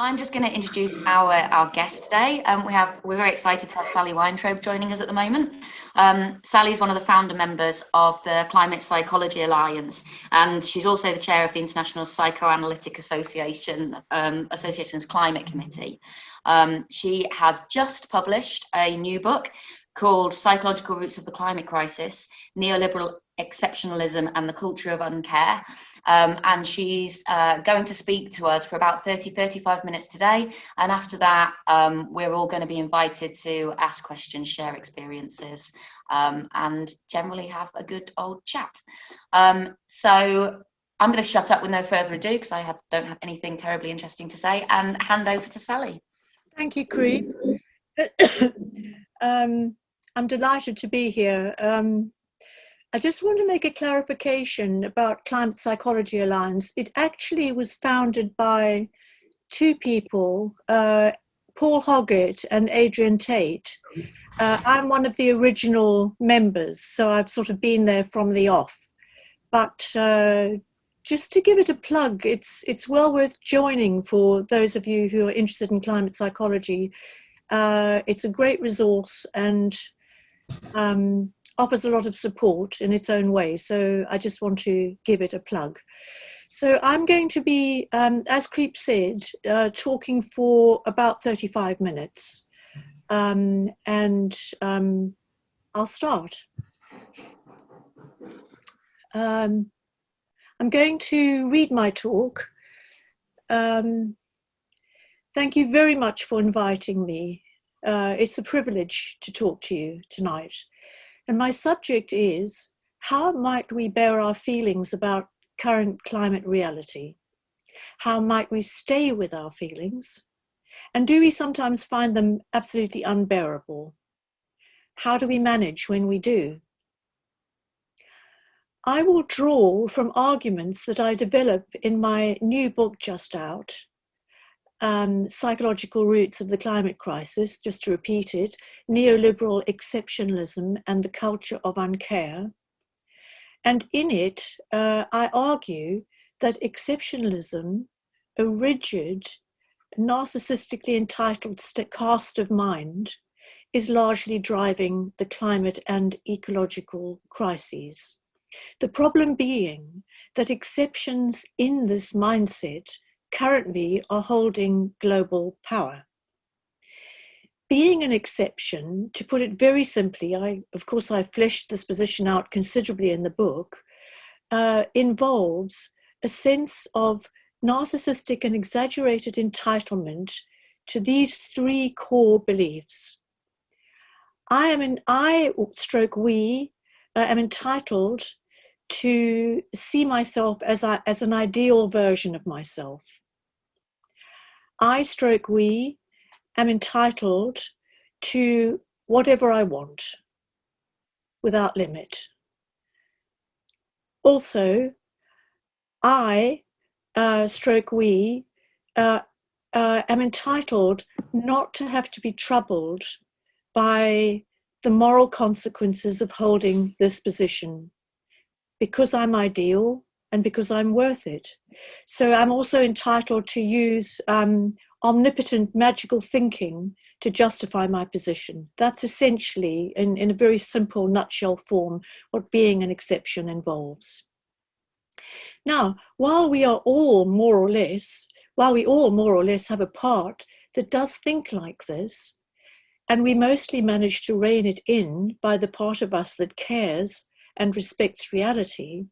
I'm just going to introduce our guest today. We're very excited to have Sally Weintrobe joining us at the moment. Sally is one of the founder members of the Climate Psychology Alliance, and she's also the chair of the International Psychoanalytic Association's Climate Committee. She has just published a new book called Psychological Roots of the Climate Crisis, Neoliberal Exceptionalism and the Culture of Uncare. And she's going to speak to us for about 35 minutes today. And after that, we're all going to be invited to ask questions, share experiences, and generally have a good old chat. So I'm going to shut up with no further ado, because I don't have anything terribly interesting to say, and hand over to Sally. Thank you, Cree. I'm delighted to be here. I just want to make a clarification about Climate Psychology Alliance. It actually was founded by two people, Paul Hoggett and Adrian Tate. I'm one of the original members, so I've sort of been there from the off. But just to give it a plug, it's well worth joining for those of you who are interested in climate psychology. It's a great resource and offers a lot of support in its own way. So I just want to give it a plug. So I'm going to be, as Creep said, talking for about 35 minutes. And I'll start. I'm going to read my talk. Thank you very much for inviting me. It's a privilege to talk to you tonight. And my subject is, how might we bear our feelings about current climate reality? How might we stay with our feelings? And do we sometimes find them absolutely unbearable? How do we manage when we do? I will draw from arguments that I develop in my new book just out, Psychological Roots of the Climate Crisis, just to repeat it, Neoliberal Exceptionalism and the Culture of Uncare. And in it, I argue that exceptionalism, a rigid, narcissistically entitled cast of mind, is largely driving the climate and ecological crises. The problem being that exceptions in this mindset currently are holding global power. Being an exception, to put it very simply, of course I fleshed this position out considerably in the book, involves a sense of narcissistic and exaggerated entitlement to these three core beliefs. I am entitled to see myself as an ideal version of myself. We am entitled to whatever I want without limit. Also, we am entitled not to have to be troubled by the moral consequences of holding this position, because I'm ideal and because I'm worth it. So I'm also entitled to use omnipotent magical thinking to justify my position. That's essentially, in a very simple nutshell form, what being an exception involves. Now, while we all more or less have a part that does think like this, and we mostly manage to rein it in by the part of us that cares and respects reality,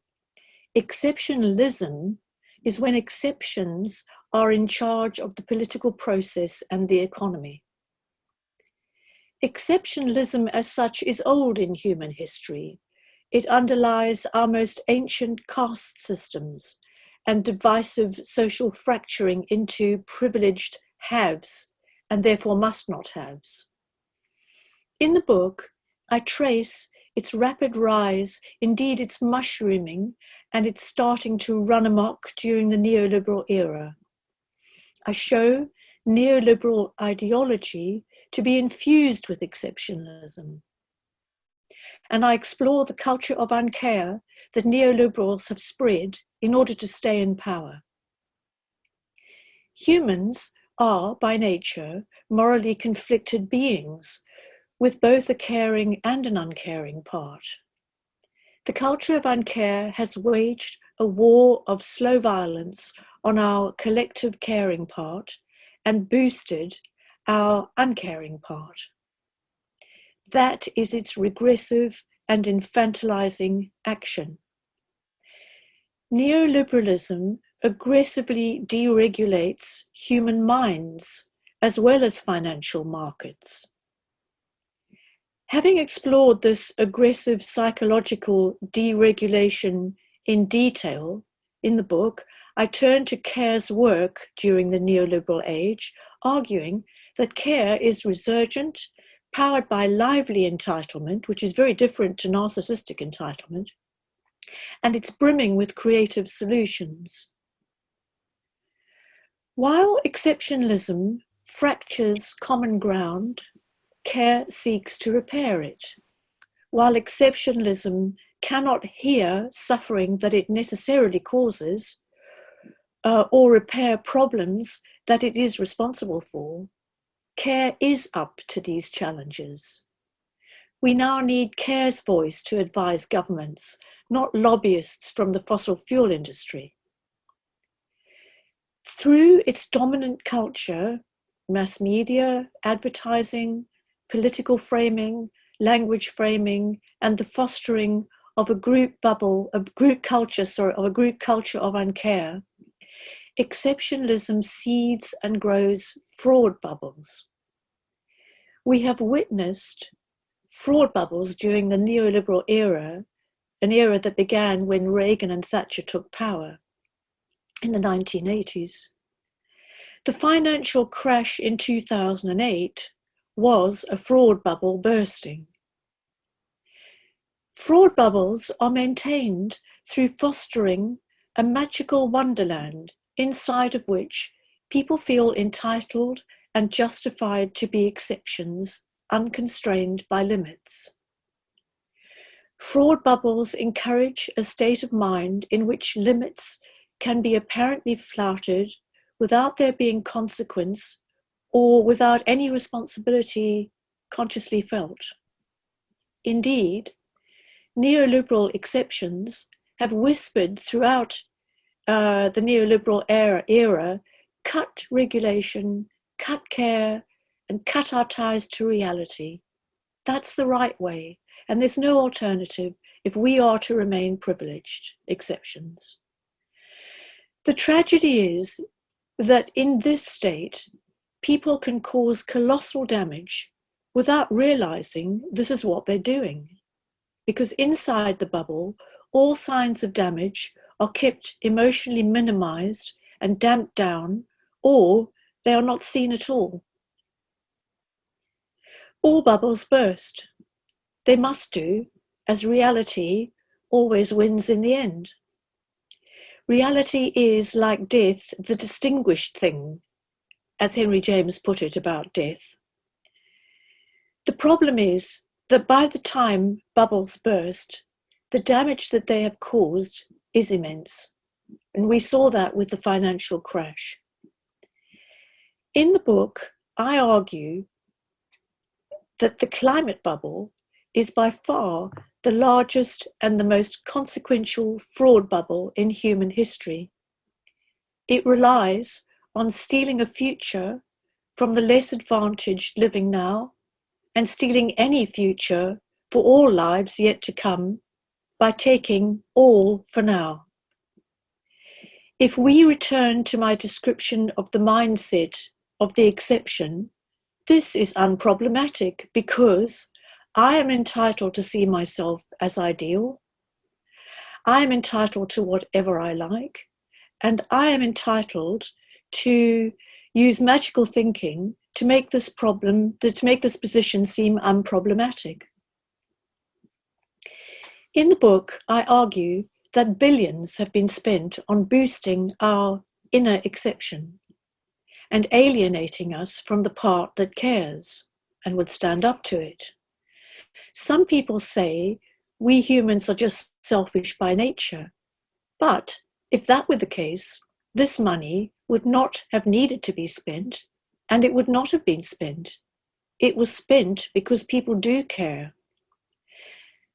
exceptionalism is when exceptions are in charge of the political process and the economy. Exceptionalism as such is old in human history. It underlies our most ancient caste systems and divisive social fracturing into privileged haves and therefore must not haves. In the book, I trace its rapid rise, indeed its mushrooming, and its starting to run amok during the neoliberal era. I show neoliberal ideology to be infused with exceptionalism. And I explore the culture of uncare that neoliberals have spread in order to stay in power. Humans are, by nature, morally conflicted beings, with both a caring and an uncaring part. The culture of uncare has waged a war of slow violence on our collective caring part and boosted our uncaring part. That is its regressive and infantilizing action. Neoliberalism aggressively deregulates human minds as well as financial markets. Having explored this aggressive psychological deregulation in detail in the book, I turn to Care's work during the neoliberal age, arguing that Care is resurgent, powered by lively entitlement, which is very different to narcissistic entitlement, and it's brimming with creative solutions. While exceptionalism fractures common ground, Care seeks to repair it. While exceptionalism cannot hear suffering that it necessarily causes, or repair problems that it is responsible for, Care is up to these challenges. We now need Care's voice to advise governments, not lobbyists from the fossil fuel industry. Through its dominant culture, mass media, advertising, political framing, language framing, and the fostering of a group culture of uncare, exceptionalism seeds and grows fraud bubbles. We have witnessed fraud bubbles during the neoliberal era, an era that began when Reagan and Thatcher took power in the 1980s. The financial crash in 2008 was a fraud bubble bursting. Fraud bubbles are maintained through fostering a magical wonderland inside of which people feel entitled and justified to be exceptions, unconstrained by limits. Fraud bubbles encourage a state of mind in which limits can be apparently flouted without there being consequence or without any responsibility consciously felt. Indeed, neoliberal exceptions have whispered throughout the neoliberal era, cut regulation, cut care, and cut our ties to reality. That's the right way, and there's no alternative if we are to remain privileged exceptions. The tragedy is that in this state, people can cause colossal damage without realizing this is what they're doing. Because inside the bubble, all signs of damage are kept emotionally minimized and damped down, or they are not seen at all. All bubbles burst. They must do, as reality always wins in the end. Reality is, like death, the distinguished thing, as Henry James put it about death. The problem is that by the time bubbles burst, the damage that they have caused is immense. And we saw that with the financial crash. In the book, I argue that the climate bubble is by far the largest and the most consequential fraud bubble in human history. It relies on stealing a future from the less advantaged living now and stealing any future for all lives yet to come by taking all for now. If we return to my description of the mindset of the exception, this is unproblematic because I am entitled to see myself as ideal. I am entitled to whatever I like, and I am entitled to use magical thinking to make this position seem unproblematic. In the book, I argue that billions have been spent on boosting our inner exception and alienating us from the part that cares and would stand up to it. Some people say we humans are just selfish by nature, but if that were the case, this money would not have needed to be spent, and it would not have been spent. It was spent because people do care.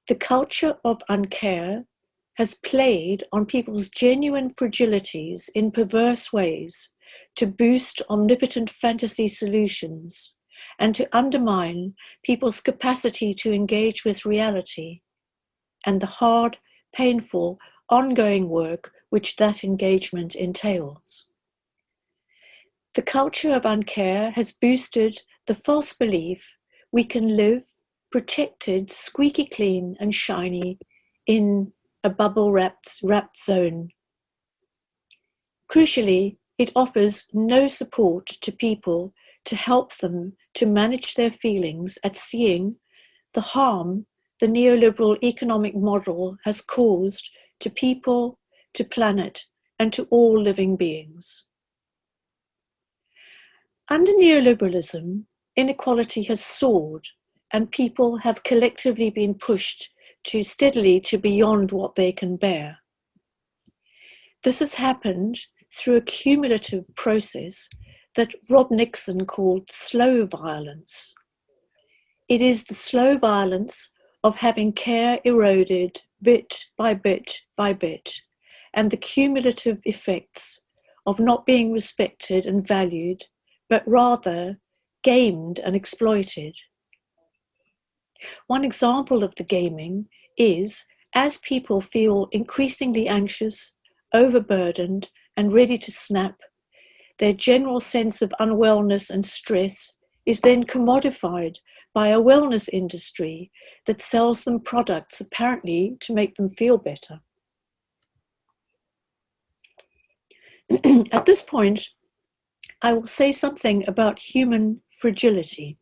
The culture of uncare has played on people's genuine fragilities in perverse ways to boost omnipotent fantasy solutions and to undermine people's capacity to engage with reality and the hard, painful, ongoing work which that engagement entails. The culture of uncare has boosted the false belief we can live protected, squeaky clean and shiny in a bubble-wrapped zone. Crucially, it offers no support to people to help them to manage their feelings at seeing the harm the neoliberal economic model has caused to people, to planet, and to all living beings. Under neoliberalism, inequality has soared, and people have collectively been pushed steadily to beyond what they can bear. This has happened through a cumulative process that Rob Nixon called slow violence. It is the slow violence of having care eroded bit by bit by bit, and the cumulative effects of not being respected and valued, but rather gamed and exploited. One example of the gaming is as people feel increasingly anxious, overburdened, and ready to snap, their general sense of unwellness and stress is then commodified by a wellness industry that sells them products apparently to make them feel better. At this point, I will say something about human fragility.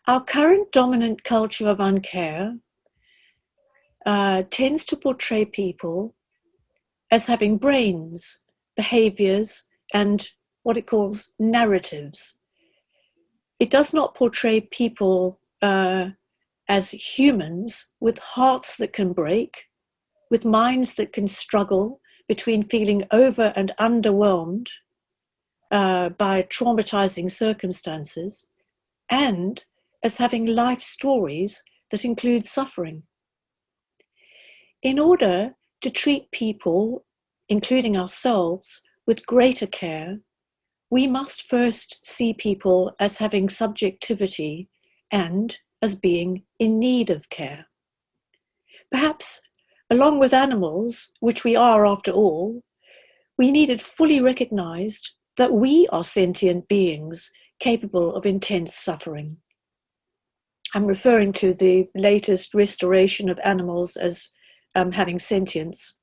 Our current dominant culture of uncare tends to portray people as having brains, behaviors, and what it calls narratives. It does not portray people as humans with hearts that can break, with minds that can struggle between feeling over and underwhelmed by traumatizing circumstances, and as having life stories that include suffering. In order to treat people, including ourselves, with greater care, we must first see people as having subjectivity and as being in need of care. Perhaps, along with animals, which we are after all, we need it fully recognized that we are sentient beings capable of intense suffering. I'm referring to the latest restoration of animals as having sentience.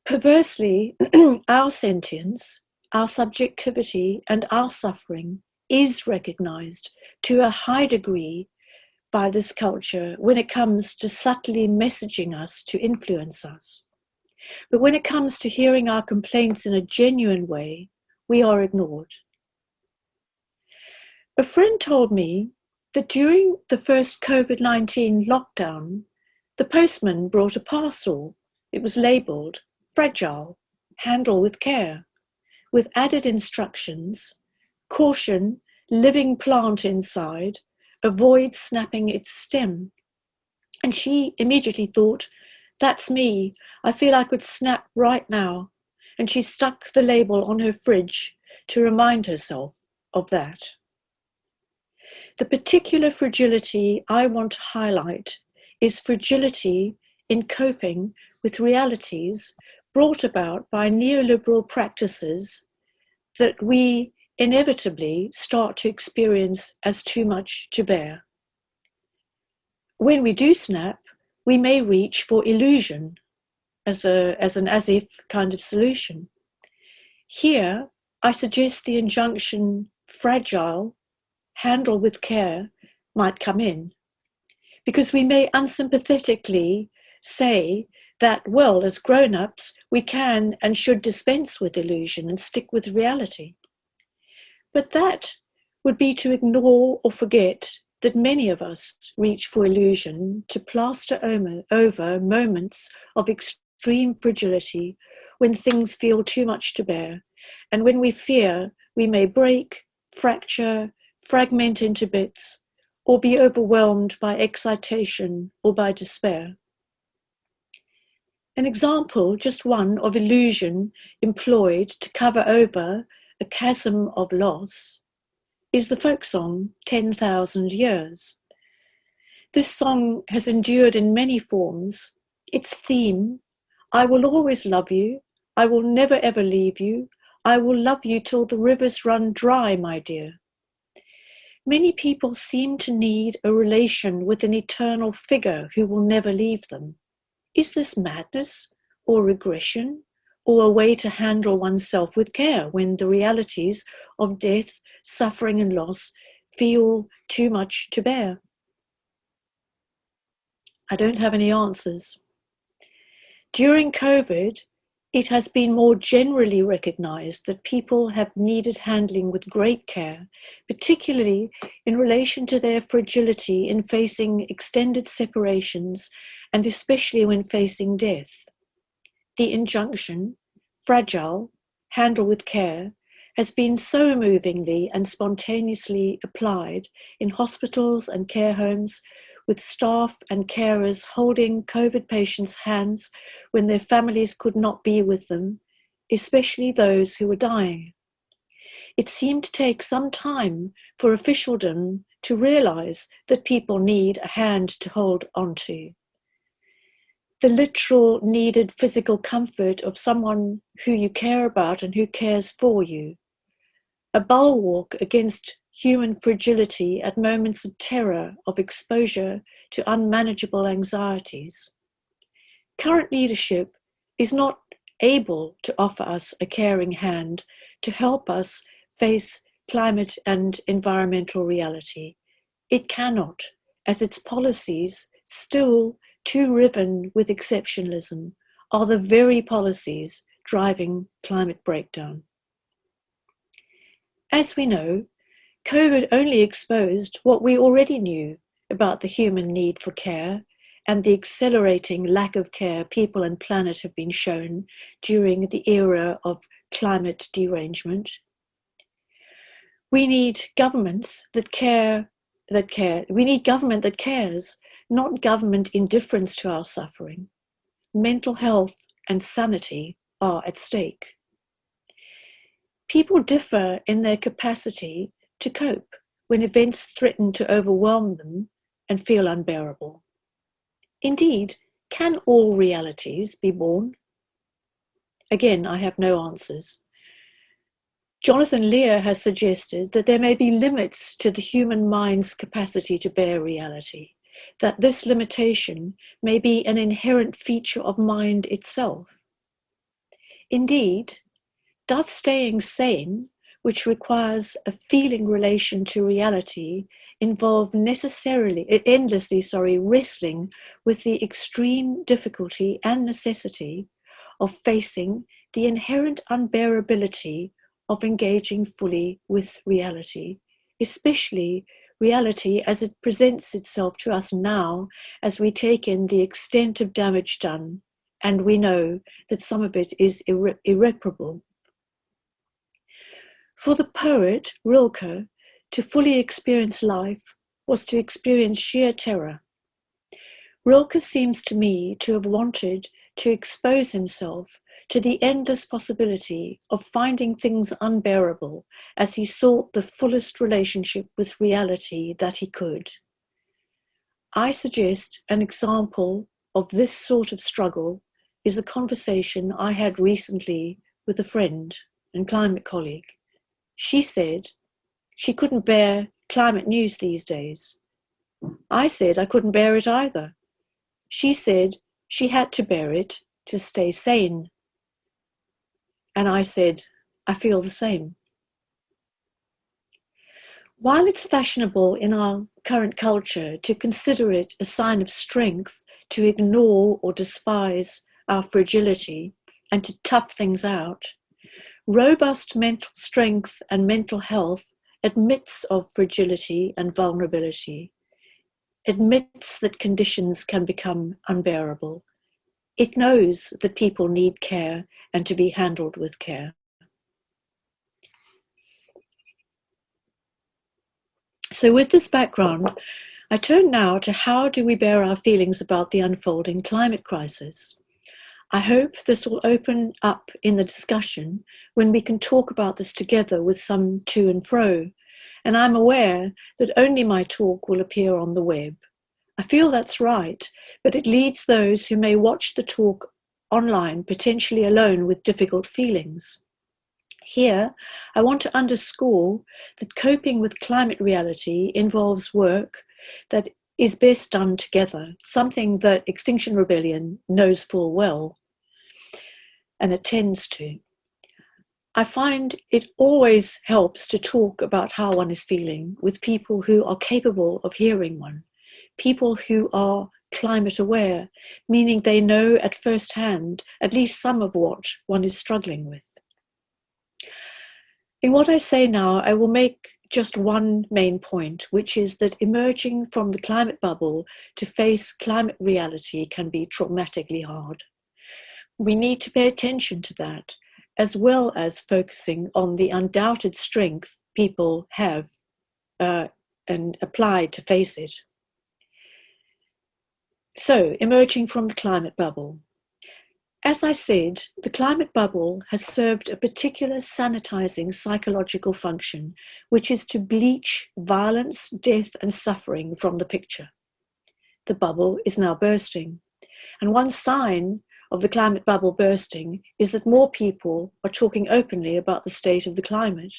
Perversely, our sentience, our subjectivity, and our suffering is recognized to a high degree by this culture when it comes to subtly messaging us to influence us. But when it comes to hearing our complaints in a genuine way, we are ignored. A friend told me that during the first COVID-19 lockdown, the postman brought a parcel. It was labelled Fragile, handle with care, with added instructions, caution, living plant inside, avoid snapping its stem. And she immediately thought, that's me, I feel I could snap right now. And she stuck the label on her fridge to remind herself of that. The particular fragility I want to highlight is fragility in coping with realities brought about by neoliberal practices that we inevitably start to experience as too much to bear. When we do snap, we may reach for illusion as an as-if kind of solution. Here, I suggest the injunction fragile, handle with care, might come in, because we may unsympathetically say that, well, as grown-ups, we can and should dispense with illusion and stick with reality. But that would be to ignore or forget that many of us reach for illusion to plaster over moments of extreme fragility when things feel too much to bear, and when we fear we may break, fracture, fragment into bits, or be overwhelmed by excitation or by despair. An example, just one, of illusion employed to cover over a chasm of loss is the folk song 10,000 Years. This song has endured in many forms. Its theme, I will always love you, I will never ever leave you, I will love you till the rivers run dry, my dear. Many people seem to need a relation with an eternal figure who will never leave them. Is this madness or regression or a way to handle oneself with care when the realities of death, suffering and loss feel too much to bear? I don't have any answers. During COVID, it has been more generally recognized that people have needed handling with great care, particularly in relation to their fragility in facing extended separations and especially when facing death. The injunction, fragile, handle with care, has been so movingly and spontaneously applied in hospitals and care homes, with staff and carers holding COVID patients' hands when their families could not be with them, especially those who were dying. It seemed to take some time for officialdom to realize that people need a hand to hold onto. The literal needed physical comfort of someone who you care about and who cares for you. A bulwark against human fragility at moments of terror, of exposure to unmanageable anxieties. Current leadership is not able to offer us a caring hand to help us face climate and environmental reality. It cannot, as its policies, still too riven with exceptionalism, are the very policies driving climate breakdown. As we know, COVID only exposed what we already knew about the human need for care and the accelerating lack of care people and planet have been shown during the era of climate derangement. We need governments that care. We need government that cares, not government indifference to our suffering. Mental health and sanity are at stake. People differ in their capacity to cope when events threaten to overwhelm them and feel unbearable. Indeed, can all realities be borne? Again, I have no answers. Jonathan Lear has suggested that there may be limits to the human mind's capacity to bear reality, that this limitation may be an inherent feature of mind itself. Indeed, does staying sane, which requires a feeling relation to reality, involve endlessly wrestling with the extreme difficulty and necessity of facing the inherent unbearability of engaging fully with reality, especially reality as it presents itself to us now as we take in the extent of damage done, and we know that some of it is irreparable. For the poet, Rilke, to fully experience life was to experience sheer terror. Rilke seems to me to have wanted to expose himself to the endless possibility of finding things unbearable as he sought the fullest relationship with reality that he could. I suggest an example of this sort of struggle is a conversation I had recently with a friend and climate colleague. She said she couldn't bear climate news these days. I said I couldn't bear it either. She said she had to bear it to stay sane. And I said, I feel the same. While it's fashionable in our current culture to consider it a sign of strength to ignore or despise our fragility and to tough things out, robust mental strength and mental health admits of fragility and vulnerability, admits that conditions can become unbearable, It knows that people need care and to be handled with care. So with this background, I turn now to how do we bear our feelings about the unfolding climate crisis. I hope this will open up in the discussion when we can talk about this together with some to and fro, and I'm aware that only my talk will appear on the web. I feel that's right, but it leads those who may watch the talk online potentially alone with difficult feelings. Here, I want to underscore that coping with climate reality involves work that is best done together, something that Extinction Rebellion knows full well and attends to. I find it always helps to talk about how one is feeling with people who are capable of hearing one, people who are climate aware, meaning they know at first hand at least some of what one is struggling with. In what I say now, I will make just one main point, which is that emerging from the climate bubble to face climate reality can be traumatically hard. We need to pay attention to that, as well as focusing on the undoubted strength people have and apply to face it. So, emerging from the climate bubble. As I said, the climate bubble has served a particular sanitizing psychological function, which is to bleach violence, death, and suffering from the picture. The bubble is now bursting, and one sign of the climate bubble bursting is that more people are talking openly about the state of the climate.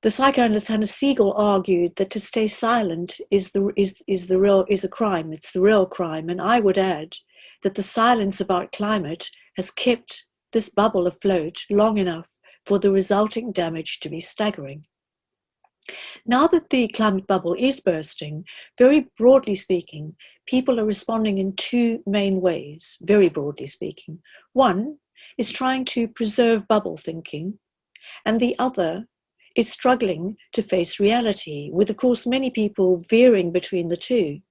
The psychoanalyst Hannah Siegel argued that to stay silent is a crime. It's the real crime, and I would add that the silence about climate has kept this bubble afloat long enough for the resulting damage to be staggering. Now that the climate bubble is bursting, very broadly speaking, people are responding in two main ways, very broadly speaking. One is trying to preserve bubble thinking, and the other is struggling to face reality, with, of course, many people veering between the two.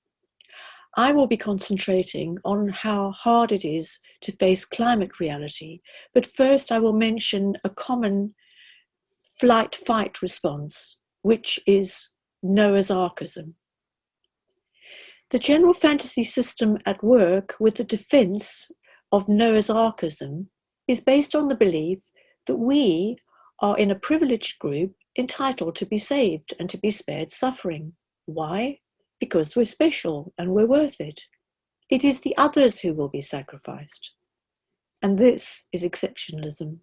I will be concentrating on how hard it is to face climate reality, but first I will mention a common flight-fight response, which is Noah's Arkism. The general fantasy system at work with the defense of Noah's Arkism is based on the belief that we are in a privileged group entitled to be saved and to be spared suffering. Why? Because we're special and we're worth it. It is the others who will be sacrificed. And this is exceptionalism.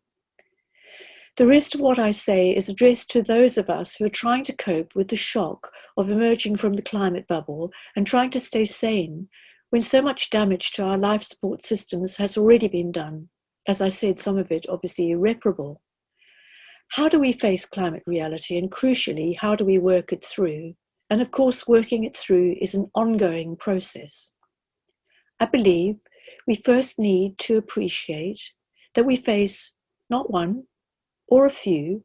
The rest of what I say is addressed to those of us who are trying to cope with the shock of emerging from the climate bubble and trying to stay sane when so much damage to our life support systems has already been done. As I said, some of it obviously irreparable. How do we face climate reality, and crucially, how do we work it through? And of course, working it through is an ongoing process. I believe we first need to appreciate that we face not one or a few,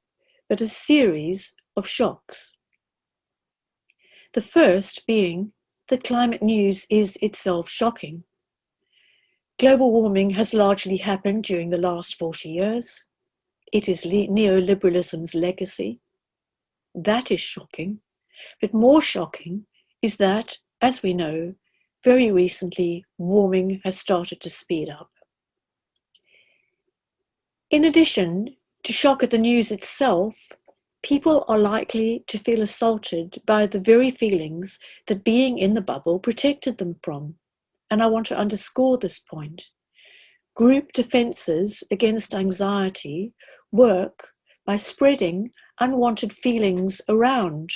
but a series of shocks. The first being that climate news is itself shocking. Global warming has largely happened during the last 40 years. It is neoliberalism's legacy. That is shocking. But more shocking is that, as we know, very recently warming has started to speed up. In addition to shock at the news itself, people are likely to feel assaulted by the very feelings that being in the bubble protected them from. And I want to underscore this point. Group defenses against anxiety work by spreading unwanted feelings around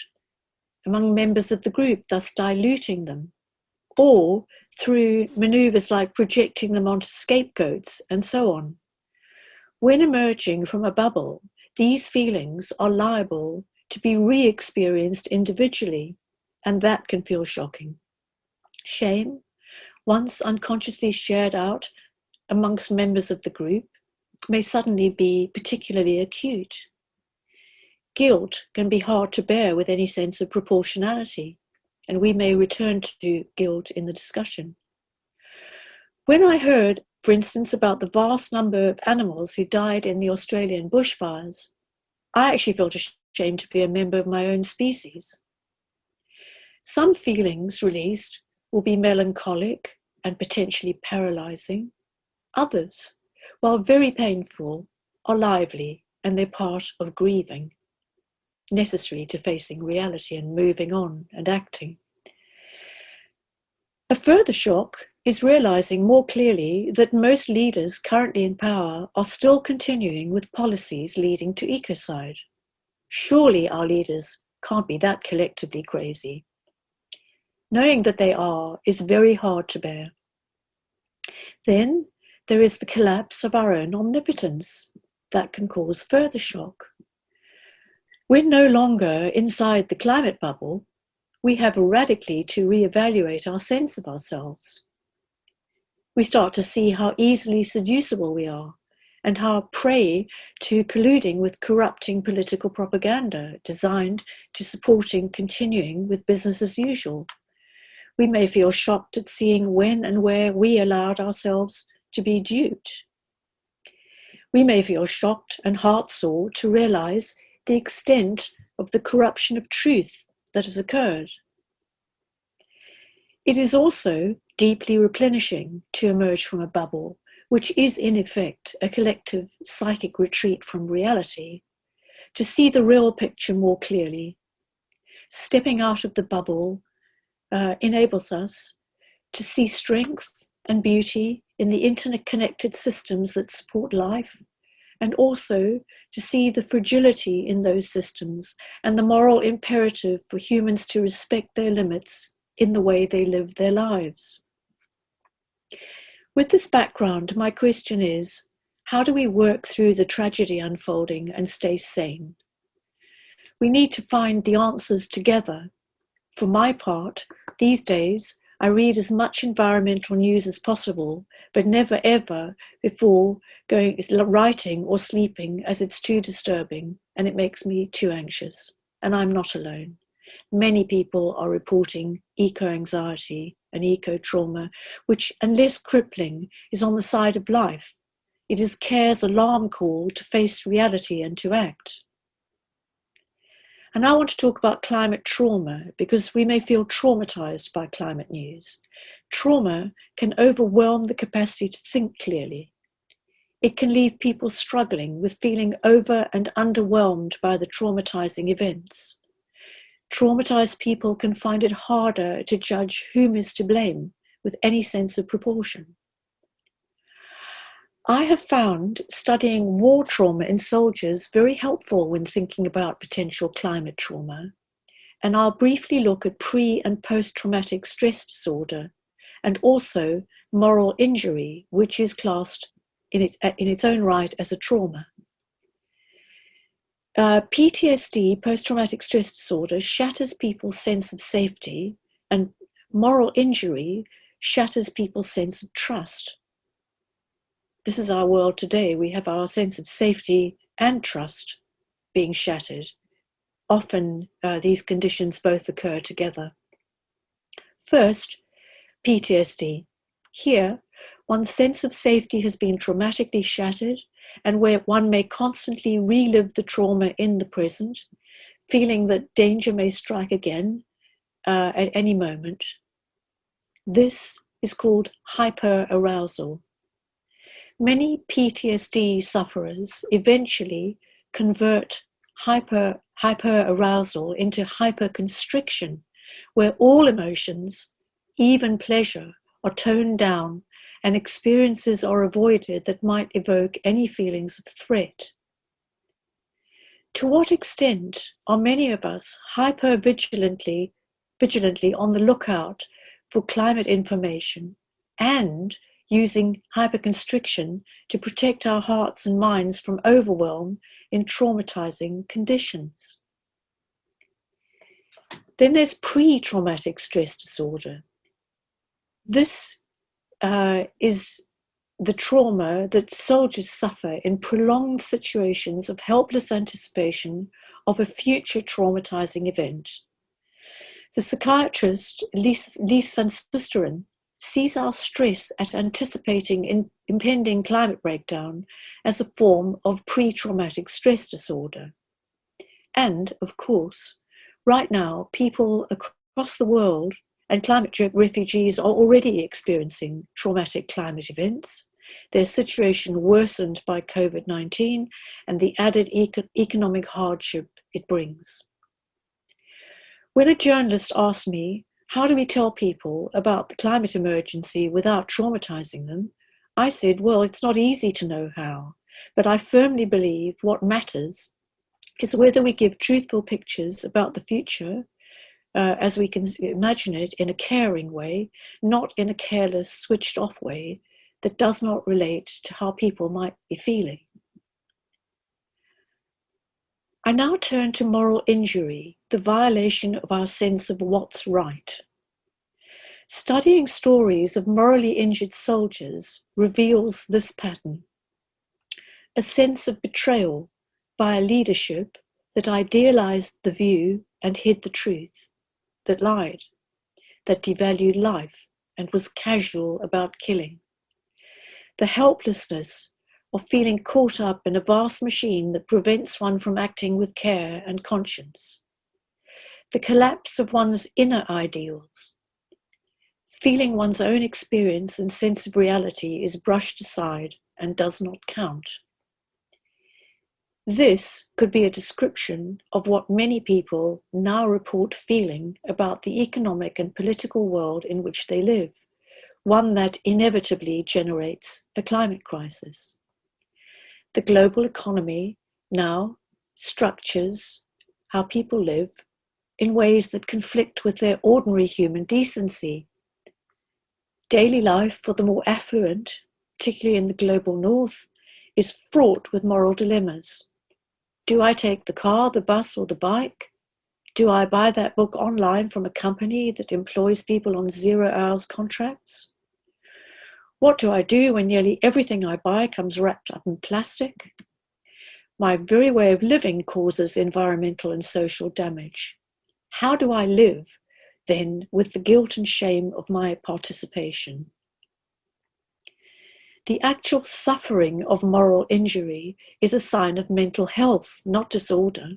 among members of the group, thus diluting them, or through maneuvers like projecting them onto scapegoats and so on. When emerging from a bubble, these feelings are liable to be re-experienced individually, and that can feel shocking. Shame, once unconsciously shared out amongst members of the group, may suddenly be particularly acute. Guilt can be hard to bear with any sense of proportionality, and we may return to guilt in the discussion. When I heard, for instance, about the vast number of animals who died in the Australian bushfires, I actually felt ashamed to be a member of my own species. Some feelings released will be melancholic and potentially paralysing. Others, while very painful, are lively and they're part of grieving, necessary to facing reality and moving on and acting. A further shock is realising more clearly that most leaders currently in power are still continuing with policies leading to ecocide. Surely our leaders can't be that collectively crazy. Knowing that they are is very hard to bear. Then there is the collapse of our own omnipotence. That can cause further shock. We're no longer inside the climate bubble. We have radically to reevaluate our sense of ourselves. We start to see how easily seducible we are and how prey to colluding with corrupting political propaganda designed to supporting continuing with business as usual. We may feel shocked at seeing when and where we allowed ourselves to be duped. We may feel shocked and heartsore to realize the extent of the corruption of truth that has occurred. It is also deeply replenishing to emerge from a bubble, which is in effect a collective psychic retreat from reality, to see the real picture more clearly. Stepping out of the bubble enables us to see strength and beauty in the interconnected systems that support life, and also to see the fragility in those systems and the moral imperative for humans to respect their limits in the way they live their lives. With this background, my question is, how do we work through the tragedy unfolding and stay sane? We need to find the answers together. For my part, these days, I read as much environmental news as possible, but never ever before writing or sleeping, as it's too disturbing and it makes me too anxious. And I'm not alone. Many people are reporting eco-anxiety and eco-trauma, which, unless crippling, is on the side of life. It is care's alarm call to face reality and to act. And I want to talk about climate trauma because we may feel traumatized by climate news. Trauma can overwhelm the capacity to think clearly. It can leave people struggling with feeling over and underwhelmed by the traumatizing events. Traumatized people can find it harder to judge whom is to blame with any sense of proportion. I have found studying war trauma in soldiers very helpful when thinking about potential climate trauma, and I'll briefly look at pre- and post-traumatic stress disorder, and also moral injury, which is classed in its own right as a trauma. PTSD, post-traumatic stress disorder, shatters people's sense of safety, and moral injury shatters people's sense of trust. This is our world today. We have our sense of safety and trust being shattered. Often these conditions both occur together. First, PTSD. Here, one's sense of safety has been traumatically shattered, and where one may constantly relive the trauma in the present, feeling that danger may strike again at any moment. This is called hyperarousal. Many PTSD sufferers eventually convert hyperarousal into hyperconstriction, where all emotions, even pleasure, are toned down and experiences are avoided that might evoke any feelings of threat. To what extent are many of us vigilantly on the lookout for climate information and using hyperconstriction to protect our hearts and minds from overwhelm in traumatizing conditions? Then there's pre-traumatic stress disorder. This is the trauma that soldiers suffer in prolonged situations of helpless anticipation of a future traumatizing event. The psychiatrist Lies van Susteren sees our stress at anticipating impending climate breakdown as a form of pre-traumatic stress disorder. And, of course, right now, people across the world and climate refugees are already experiencing traumatic climate events, their situation worsened by COVID-19 and the added economic hardship it brings. When a journalist asked me, how do we tell people about the climate emergency without traumatizing them? I said, well, it's not easy to know how, but I firmly believe what matters is whether we give truthful pictures about the future as we can imagine it in a caring way, not in a careless, switched off way that does not relate to how people might be feeling. I now turn to moral injury, the violation of our sense of what's right. Studying stories of morally injured soldiers reveals this pattern: a sense of betrayal by a leadership that idealized the view and hid the truth, that lied, that devalued life and was casual about killing. The helplessness of feeling caught up in a vast machine that prevents one from acting with care and conscience. The collapse of one's inner ideals. Feeling one's own experience and sense of reality is brushed aside and does not count. This could be a description of what many people now report feeling about the economic and political world in which they live, one that inevitably generates a climate crisis. The global economy now structures how people live in ways that conflict with their ordinary human decency. Daily life for the more affluent, particularly in the global north, is fraught with moral dilemmas. Do I take the car, the bus, or the bike? Do I buy that book online from a company that employs people on 0 hours contracts? What do I do when nearly everything I buy comes wrapped up in plastic? My very way of living causes environmental and social damage. How do I live, then, with the guilt and shame of my participation? The actual suffering of moral injury is a sign of mental health, not disorder.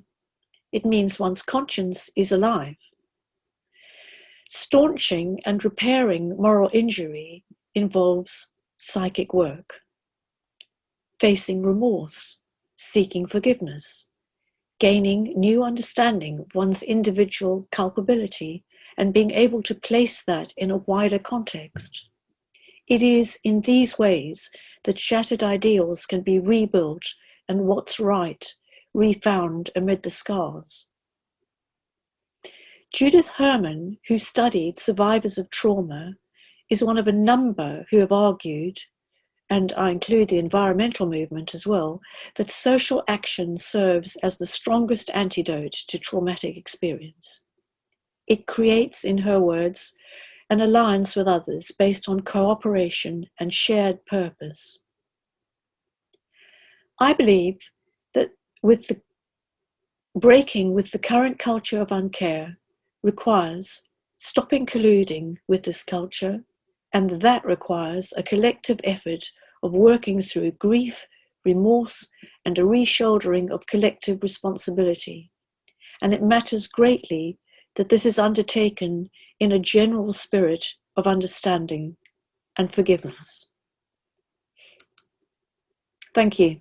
It means one's conscience is alive. Staunching and repairing moral injury involves psychic work, facing remorse, seeking forgiveness, gaining new understanding of one's individual culpability, and being able to place that in a wider context. It is in these ways that shattered ideals can be rebuilt and what's right refound amid the scars. Judith Herman, who studied survivors of trauma, is one of a number who have argued, and I include the environmental movement as well, that social action serves as the strongest antidote to traumatic experience. It creates, in her words, an alliance with others based on cooperation and shared purpose. I believe that breaking with the current culture of uncare requires stopping colluding with this culture, and that requires a collective effort of working through grief, remorse, and a reshouldering of collective responsibility. And it matters greatly that this is undertaken in a general spirit of understanding and forgiveness. Thank you.